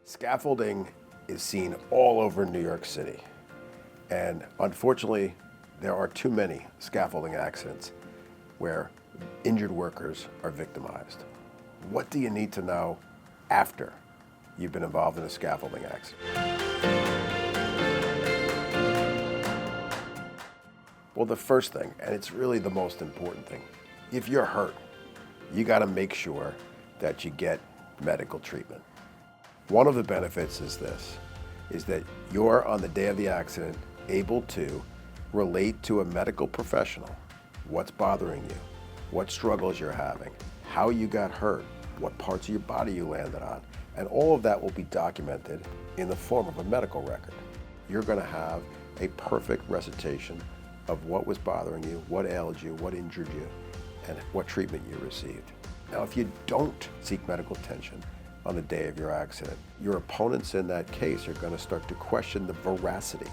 Scaffolding is seen all over New York City, and unfortunately, there are too many scaffolding accidents where injured workers are victimized. What do you need to know after you've been involved in a scaffolding accident? Well, the first thing, and it's really the most important thing, if you're hurt, you got to make sure that you get medical treatment. One of the benefits is that you're, on the day of the accident, able to relate to a medical professional what's bothering you, what struggles you're having, how you got hurt, what parts of your body you landed on, and all of that will be documented in the form of a medical record. You're going to have a perfect recitation of what was bothering you, what ailed you, what injured you, and what treatment you received. Now, if you don't seek medical attention on the day of your accident, your opponents in that case are going to start to question the veracity,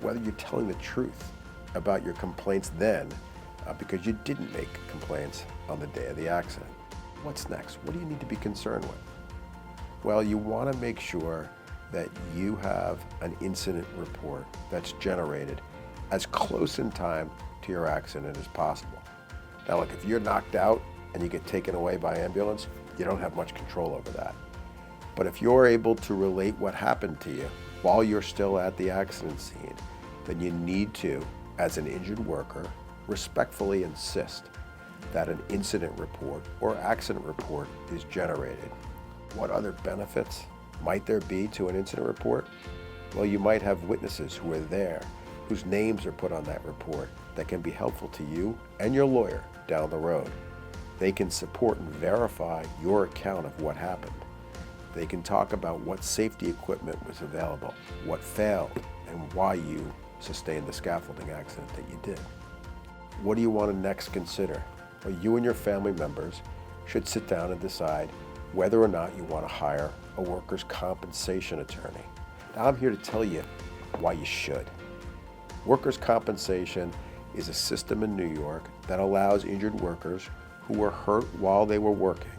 whether you're telling the truth about your complaints then, because you didn't make complaints on the day of the accident. What's next? What do you need to be concerned with? Well, you want to make sure that you have an incident report that's generated as close in time to your accident as possible. Now, look, if you're knocked out and you get taken away by ambulance, you don't have much control over that. But if you're able to relate what happened to you while you're still at the accident scene, then you need to, as an injured worker, respectfully insist that an incident report or accident report is generated. What other benefits might there be to an incident report? Well, you might have witnesses who are there, whose names are put on that report, that can be helpful to you and your lawyer down the road. They can support and verify your account of what happened. They can talk about what safety equipment was available, what failed, and why you sustained the scaffolding accident that you did. What do you want to next consider? Well, you and your family members should sit down and decide whether or not you want to hire a workers' compensation attorney. Now, I'm here to tell you why you should. Workers' compensation is a system in New York that allows injured workers who were hurt while they were working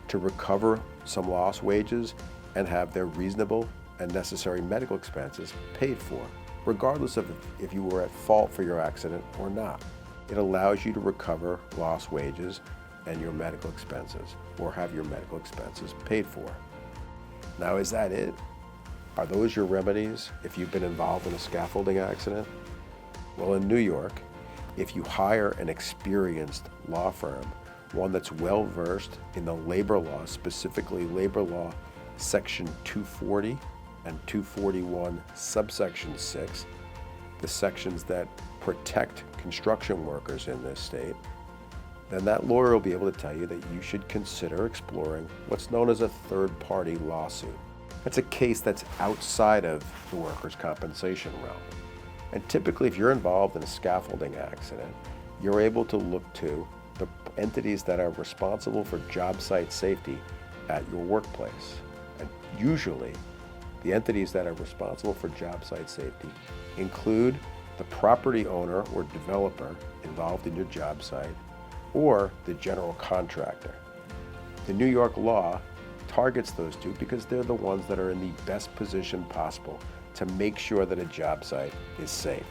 to recover some lost wages and have their reasonable and necessary medical expenses paid for, regardless of if you were at fault for your accident or not. It allows you to recover lost wages and your medical expenses, or have your medical expenses paid for. Now, is that it? Are those your remedies if you've been involved in a scaffolding accident? Well, in New York, if you hire an experienced law firm, one that's well-versed in the labor law, specifically labor law section 240 and 241 subsection 6, the sections that protect construction workers in this state, then that lawyer will be able to tell you that you should consider exploring what's known as a third-party lawsuit. That's a case that's outside of the workers' compensation realm. And typically, if you're involved in a scaffolding accident, you're able to look to the entities that are responsible for job site safety at your workplace. And usually, the entities that are responsible for job site safety include the property owner or developer involved in your job site, or the general contractor. The New York law targets those two because they're the ones that are in the best position possible to make sure that a job site is safe.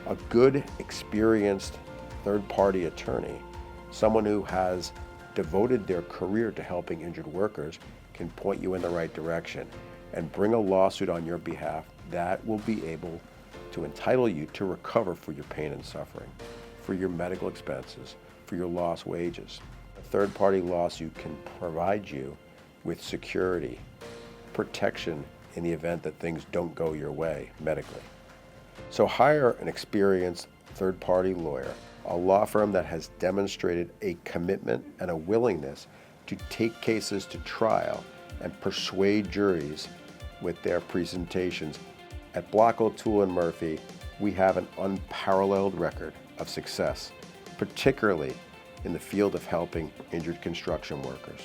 A good, experienced third-party attorney, someone who has devoted their career to helping injured workers, can point you in the right direction and bring a lawsuit on your behalf that will be able to entitle you to recover for your pain and suffering, for your medical expenses, for your lost wages. A third-party lawsuit can provide you with security, protection in the event that things don't go your way medically. So hire an experienced third-party lawyer, a law firm that has demonstrated a commitment and a willingness to take cases to trial and persuade juries with their presentations. At Block, O'Toole & Murphy, we have an unparalleled record of success, particularly in the field of helping injured construction workers.